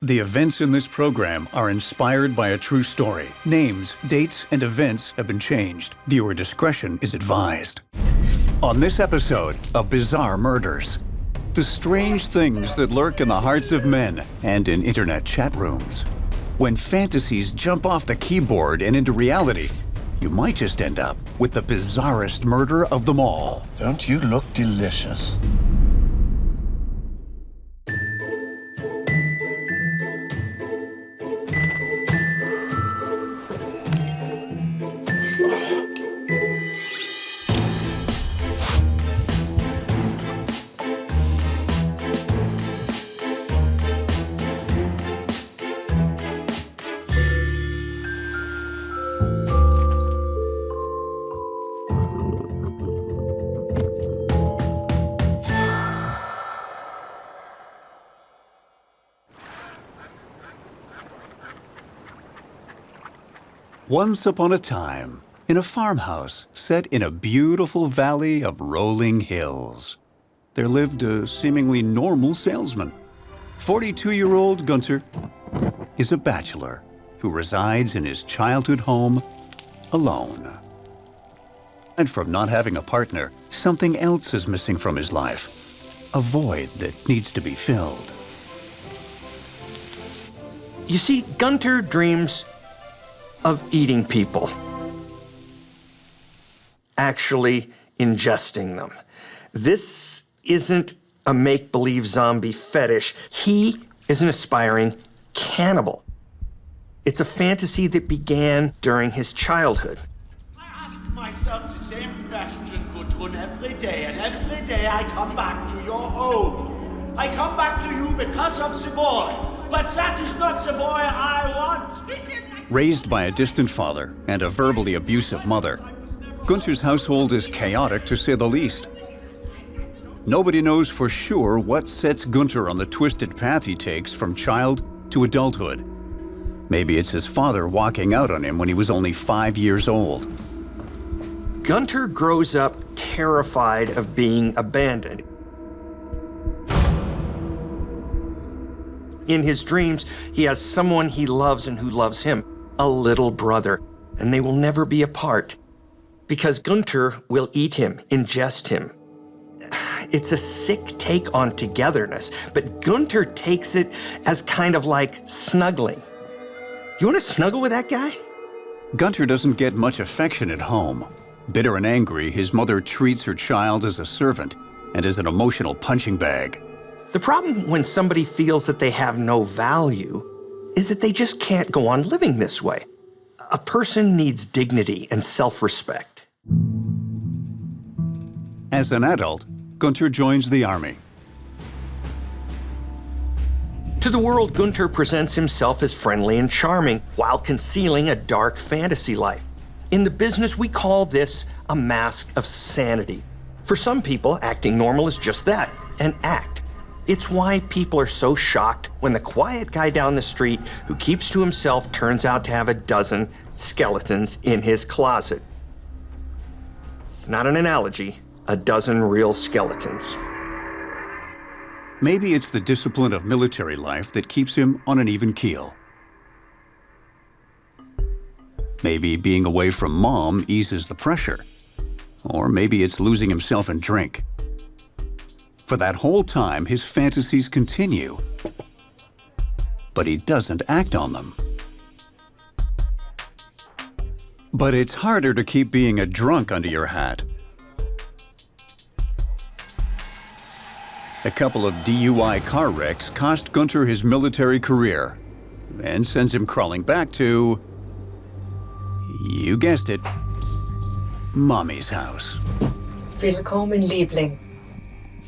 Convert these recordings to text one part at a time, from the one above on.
The events in this program are inspired by a true story. Names, dates, and events have been changed. Viewer discretion is advised. On this episode of Bizarre Murders, the strange things that lurk in the hearts of men and in internet chat rooms. When fantasies jump off the keyboard and into reality, you might just end up with the bizarrest murder of them all. Don't you look delicious? Once upon a time, in a farmhouse set in a beautiful valley of rolling hills, there lived a seemingly normal salesman. 42-year-old Gunter is a bachelor who resides in his childhood home alone. And from not having a partner, something else is missing from his life, a void that needs to be filled. You see, Gunter dreams of eating people, actually ingesting them. This isn't a make-believe zombie fetish. He is an aspiring cannibal. It's a fantasy that began during his childhood. I ask myself the same question, Gudrun, every day, and every day I come back to your home. I come back to you because of the boy, but that is not the boy I want. Raised by a distant father and a verbally abusive mother, Gunter's household is chaotic to say the least. Nobody knows for sure what sets Gunter on the twisted path he takes from child to adulthood. Maybe it's his father walking out on him when he was only 5 years old. Gunter grows up terrified of being abandoned. In his dreams, he has someone he loves and who loves him, a little brother, and they will never be apart because Gunter will eat him, ingest him. It's a sick take on togetherness, but Gunter takes it as kind of like snuggling. You want to snuggle with that guy? Gunter doesn't get much affection at home. Bitter and angry, his mother treats her child as a servant and as an emotional punching bag. The problem when somebody feels that they have no value is that they just can't go on living this way. A person needs dignity and self-respect. As an adult, Gunter joins the army. To the world, Gunter presents himself as friendly and charming while concealing a dark fantasy life. In the business, we call this a mask of sanity. For some people, acting normal is just that, an act. It's why people are so shocked when the quiet guy down the street who keeps to himself turns out to have a dozen skeletons in his closet. It's not an analogy, a dozen real skeletons. Maybe it's the discipline of military life that keeps him on an even keel. Maybe being away from mom eases the pressure. Or maybe it's losing himself in drink. For that whole time, his fantasies continue, but he doesn't act on them. But it's harder to keep being a drunk under your hat. A couple of DUI car wrecks cost Gunter his military career and sends him crawling back to, you guessed it, Mommy's house. Willkommen, Liebling.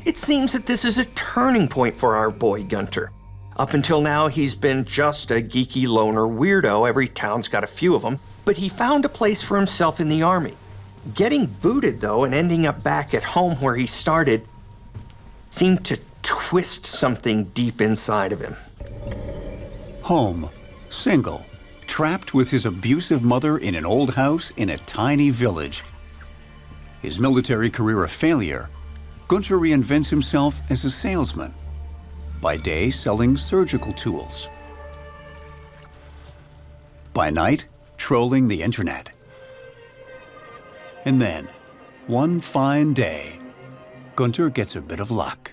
It seems that this is a turning point for our boy Gunter. Up until now, he's been just a geeky loner weirdo. Every town's got a few of them. But he found a place for himself in the army. Getting booted, though, and ending up back at home where he started seemed to twist something deep inside of him. Home, single, trapped with his abusive mother in an old house in a tiny village. His military career a failure, Gunter reinvents himself as a salesman. By day, selling surgical tools. by night, trolling the internet. And then, one fine day, Gunter gets a bit of luck.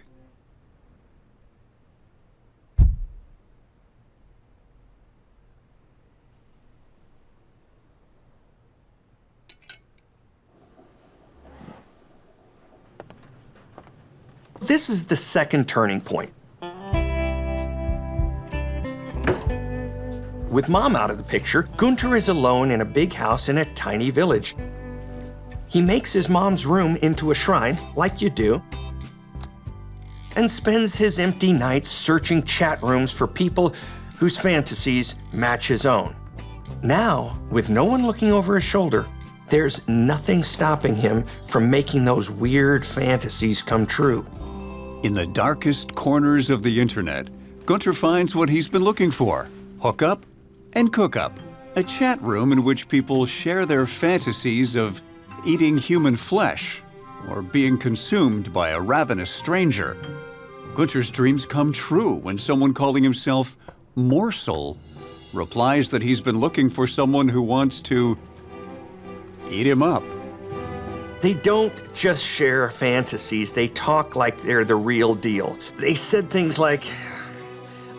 This is the second turning point. With Mom out of the picture, Gunter is alone in a big house in a tiny village. He makes his mom's room into a shrine, like you do, and spends his empty nights searching chat rooms for people whose fantasies match his own. Now, with no one looking over his shoulder, there's nothing stopping him from making those weird fantasies come true. In the darkest corners of the internet, Gunter finds what he's been looking for: Hookup and Cookup, a chat room in which people share their fantasies of eating human flesh or being consumed by a ravenous stranger. Gunter's dreams come true when someone calling himself Morsel replies that he's been looking for someone who wants to eat him up. They don't just share fantasies, they talk like they're the real deal. They said things like,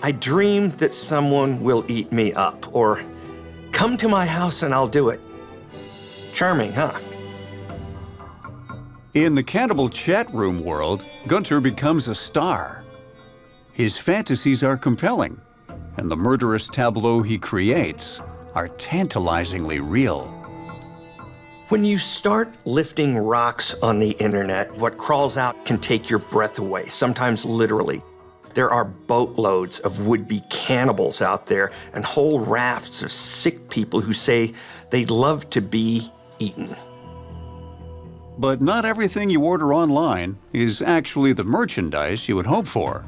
"I dreamed that someone will eat me up," or "Come to my house and I'll do it." Charming, huh? In the Cannibal chat room world, Gunter becomes a star. His fantasies are compelling, and the murderous tableau he creates are tantalizingly real. When you start lifting rocks on the internet, what crawls out can take your breath away, sometimes literally. There are boatloads of would-be cannibals out there and whole rafts of sick people who say they'd love to be eaten. But not everything you order online is actually the merchandise you would hope for.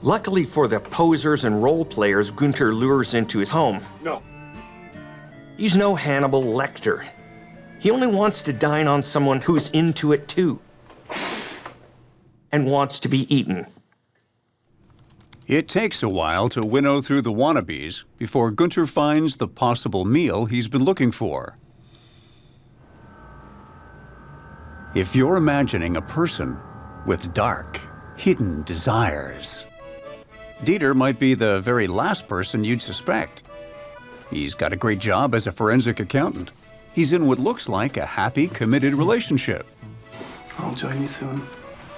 Luckily for the posers and role players Gunter lures into his home, he's no Hannibal Lecter. He only wants to dine on someone who's into it too and wants to be eaten. It takes a while to winnow through the wannabes before Gunter finds the possible meal he's been looking for. If you're imagining a person with dark, hidden desires, Deeter might be the very last person you'd suspect. He's got a great job as a forensic accountant. He's in what looks like a happy, committed relationship. I'll join you soon.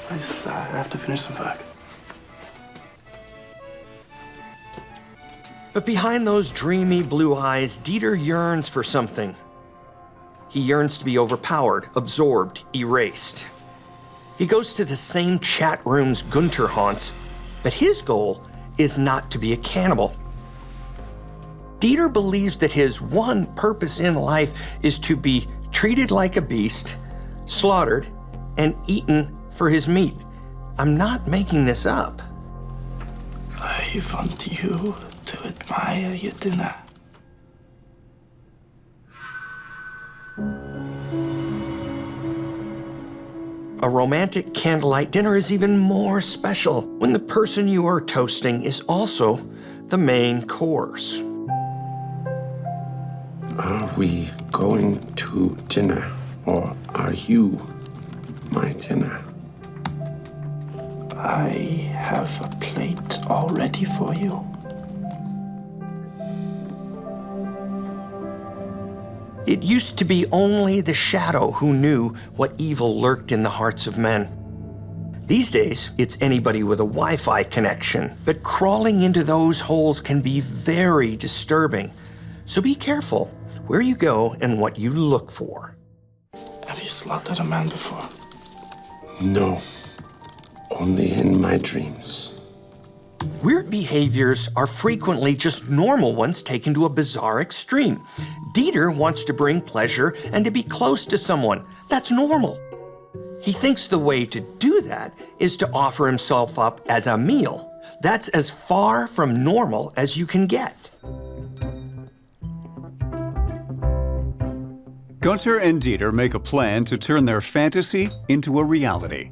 I have to finish some work. But behind those dreamy blue eyes, Deeter yearns for something. He yearns to be overpowered, absorbed, erased. He goes to the same chat rooms Gunter haunts, but his goal is not to be a cannibal. Deeter believes that his one purpose in life is to be treated like a beast, slaughtered, and eaten for his meat. I'm not making this up. I want you to admire your dinner. A romantic candlelight dinner is even more special when the person you are toasting is also the main course. Are we going to dinner, or are you my dinner? I have a plate all ready for you. It used to be only the shadow who knew what evil lurked in the hearts of men. These days, it's anybody with a Wi-Fi connection, but crawling into those holes can be very disturbing. So be careful where you go and what you look for. Have you slaughtered a man before? No, only in my dreams. Weird behaviors are frequently just normal ones taken to a bizarre extreme. Deeter wants to bring pleasure and to be close to someone. That's normal. He thinks the way to do that is to offer himself up as a meal. That's as far from normal as you can get. Gunter and Deeter make a plan to turn their fantasy into a reality.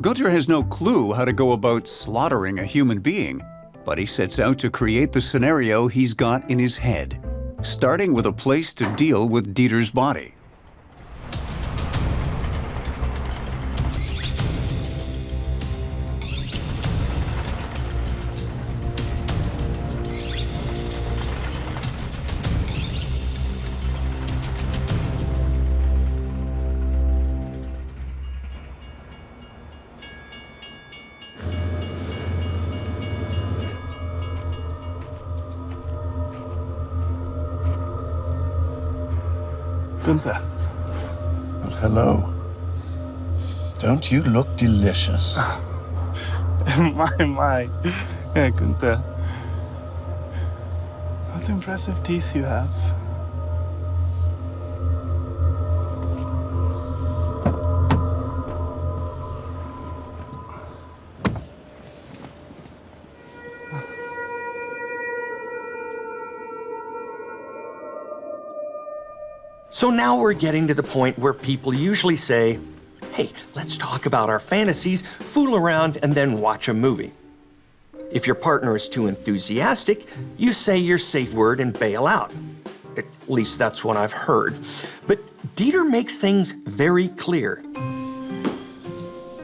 Gunter has no clue how to go about slaughtering a human being, but he sets out to create the scenario he's got in his head, starting with a place to deal with Deeter's body. Gunter. Well, hello. Don't you look delicious? My. Yeah, Gunter. What impressive teeth you have. So now we're getting to the point where people usually say, hey, let's talk about our fantasies, fool around, and then watch a movie. If your partner is too enthusiastic, you say your safe word and bail out. At least that's what I've heard. But Deeter makes things very clear.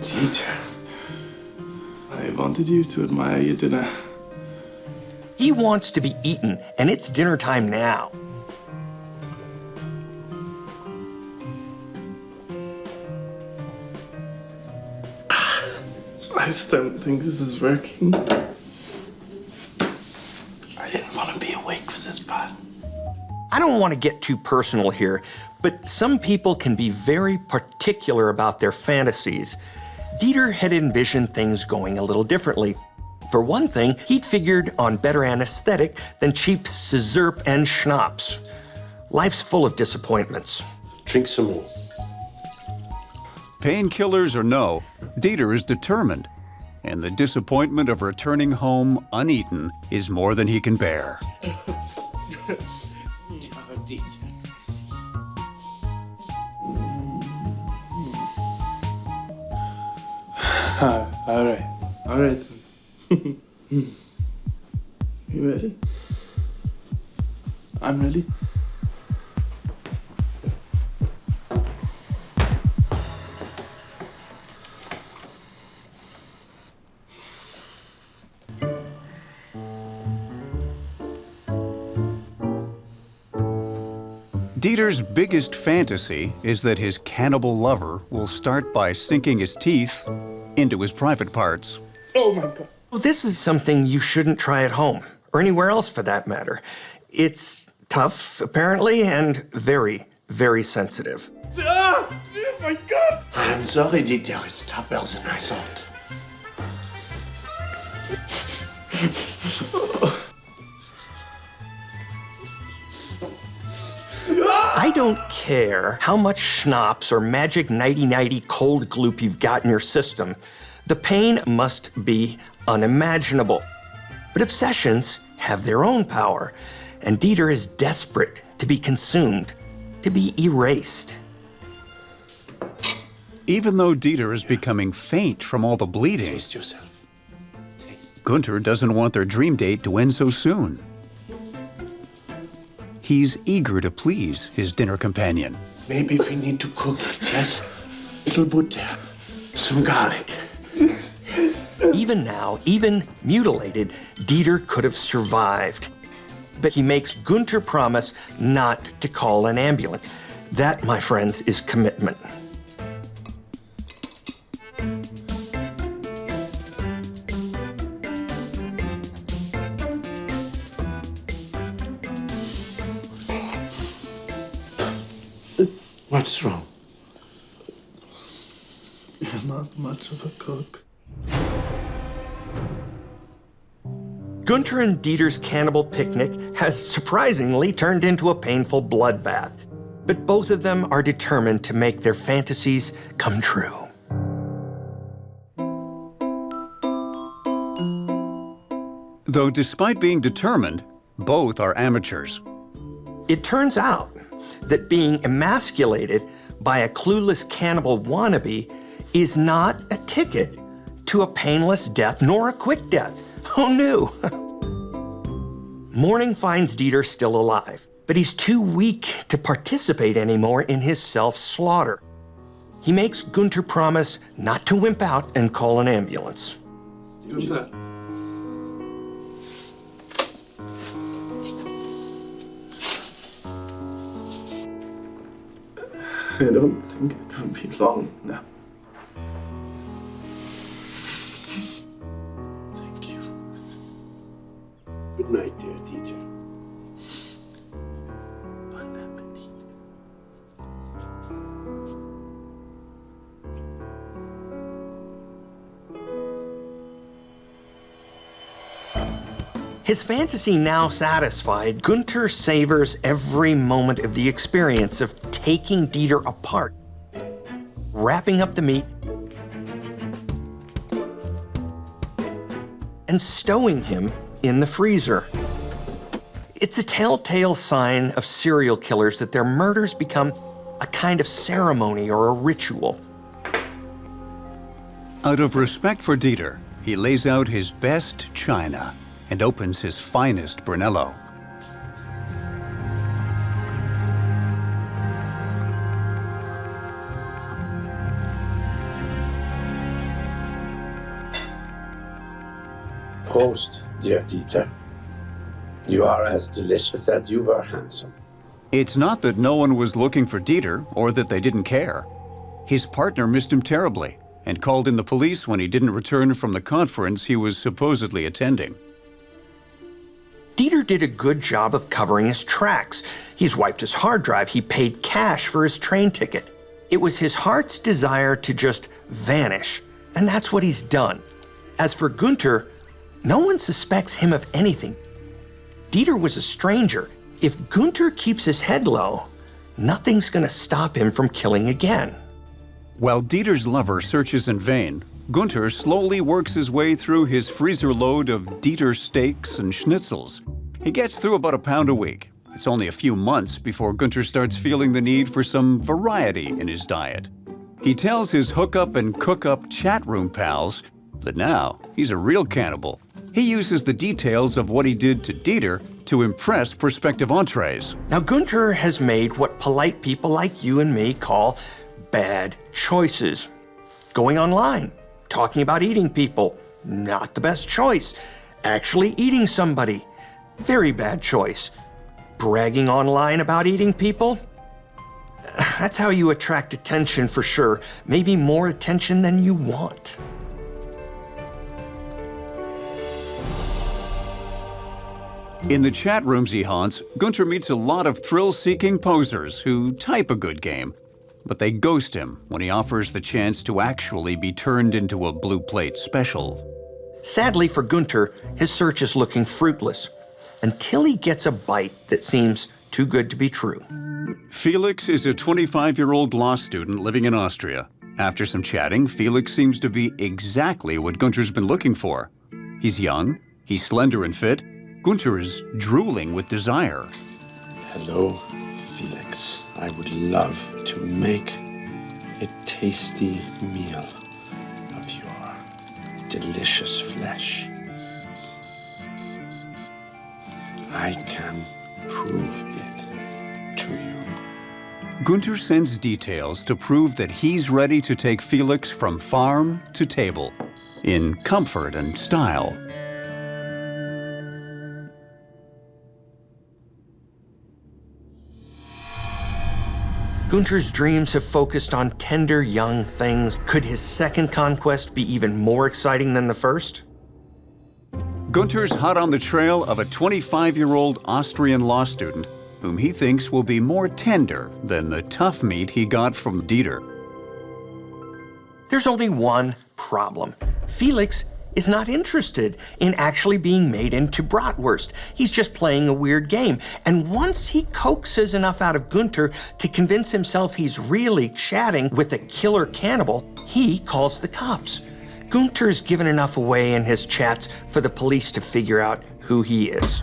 Deeter, I wanted you to admire your dinner. He wants to be eaten, and it's dinner time now. I just don't think this is working. I didn't want to be awake for this part. I don't want to get too personal here, but some people can be very particular about their fantasies. Deeter had envisioned things going a little differently. For one thing, he'd figured on better anesthetic than cheap sizzurp and schnapps. Life's full of disappointments. Drink some more. Painkillers or no, Deeter is determined, and the disappointment of returning home uneaten is more than he can bear. All right. You ready? I'm ready. Deeter's biggest fantasy is that his cannibal lover will start by sinking his teeth into his private parts. Oh my God. Well, this is something you shouldn't try at home, or anywhere else for that matter. It's tough, apparently, and very, very sensitive. Ah! Oh my God! I'm sorry, Deeter. It's tougher than I thought. I don't care how much schnapps or magic nighty-nighty cold gloop you've got in your system. The pain must be unimaginable. But obsessions have their own power, and Deeter is desperate to be consumed, to be erased. Even though Deeter is becoming faint from all the bleeding, Taste yourself. Taste. Gunter doesn't want their dream date to end so soon. He's eager to please his dinner companion. Maybe we need to cook it, yes? Little butter, some garlic. Even now, even mutilated, Deeter could have survived. But he makes Gunter promise not to call an ambulance. That, my friends, is commitment. What's wrong? You're not much of a cook. Gunter and Deeter's cannibal picnic has surprisingly turned into a painful bloodbath. But both of them are determined to make their fantasies come true. Though despite being determined, both are amateurs. It turns out that being emasculated by a clueless cannibal wannabe is not a ticket to a painless death nor a quick death. Oh no! Morning finds Deeter still alive, but he's too weak to participate anymore in his self-slaughter. He makes Gunter promise not to wimp out and call an ambulance. Gunter. I don't think it will be long now. Thank you. Good night, dear Deeter. Bon appetit. His fantasy now satisfied, Gunter savors every moment of the experience of taking Deeter apart, wrapping up the meat, and stowing him in the freezer. It's a telltale sign of serial killers that their murders become a kind of ceremony or a ritual. Out of respect for Deeter, he lays out his best china and opens his finest Brunello. Prost, dear Deeter. You are as delicious as you were handsome. It's not that no one was looking for Deeter or that they didn't care. His partner missed him terribly and called in the police when he didn't return from the conference he was supposedly attending. Deeter did a good job of covering his tracks. He's wiped his hard drive. He paid cash for his train ticket. It was his heart's desire to just vanish, and that's what he's done. As for Gunter, no one suspects him of anything. Deeter was a stranger. If Gunter keeps his head low, nothing's gonna stop him from killing again. While Dieter's lover searches in vain, Gunter slowly works his way through his freezer load of Deeter steaks and schnitzels. He gets through about a pound a week. It's only a few months before Gunter starts feeling the need for some variety in his diet. He tells his Hookup and Cookup chatroom pals that now he's a real cannibal. He uses the details of what he did to Deeter to impress prospective entrees. Now, Gunter has made what polite people like you and me call bad choices. Going online, talking about eating people, not the best choice. Actually eating somebody, very bad choice. Bragging online about eating people, that's how you attract attention for sure. Maybe more attention than you want. In the chat rooms he haunts, Gunter meets a lot of thrill-seeking posers who type a good game, but they ghost him when he offers the chance to actually be turned into a blue plate special. Sadly for Gunter, his search is looking fruitless until he gets a bite that seems too good to be true. Felix is a 25-year-old law student living in Austria. After some chatting, Felix seems to be exactly what Gunter's been looking for. He's young, he's slender and fit. Gunter is drooling with desire. Hello, Felix. I would love to make a tasty meal of your delicious flesh. I can prove it to you. Gunter sends details to prove that he's ready to take Felix from farm to table, in comfort and style. Gunter's dreams have focused on tender young things. Could his second conquest be even more exciting than the first? Gunter's hot on the trail of a 25-year-old Austrian law student whom he thinks will be more tender than the tough meat he got from Deeter. There's only one problem. Felix is not interested in actually being made into bratwurst. He's just playing a weird game. And once he coaxes enough out of Gunter to convince himself he's really chatting with a killer cannibal, he calls the cops. Gunter's given enough away in his chats for the police to figure out who he is.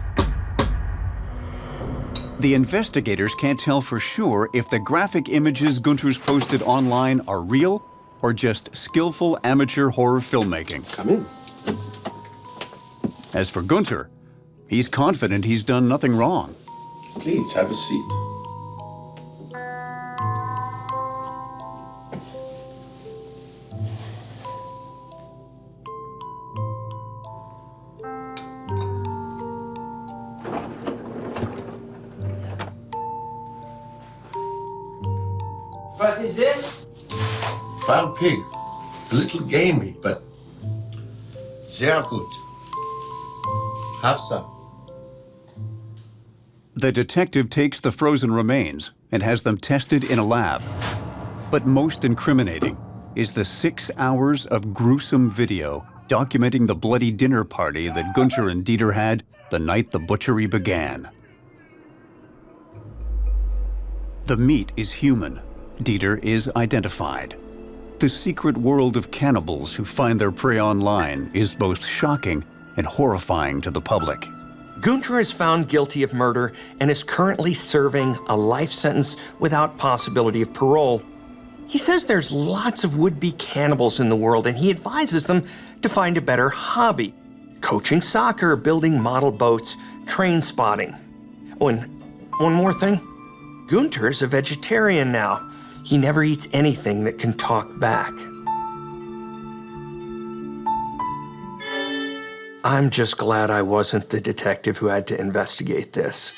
The investigators can't tell for sure if the graphic images Gunter's posted online are real or just skillful amateur horror filmmaking. Come in. As for Gunter, he's confident he's done nothing wrong. Please have a seat. What is this? Farm pig. A little gamey, but sehr good. Have some. The detective takes the frozen remains and has them tested in a lab. But most incriminating is the 6 hours of gruesome video documenting the bloody dinner party that Gunter and Deeter had the night the butchery began. The meat is human. Deeter is identified. The secret world of cannibals who find their prey online is both shocking and horrifying to the public. Gunter is found guilty of murder and is currently serving a life sentence without possibility of parole. He says there's lots of would-be cannibals in the world, and he advises them to find a better hobby: coaching soccer, building model boats, train spotting. Oh, and one more thing. Gunter's a vegetarian now. He never eats anything that can talk back. I'm just glad I wasn't the detective who had to investigate this.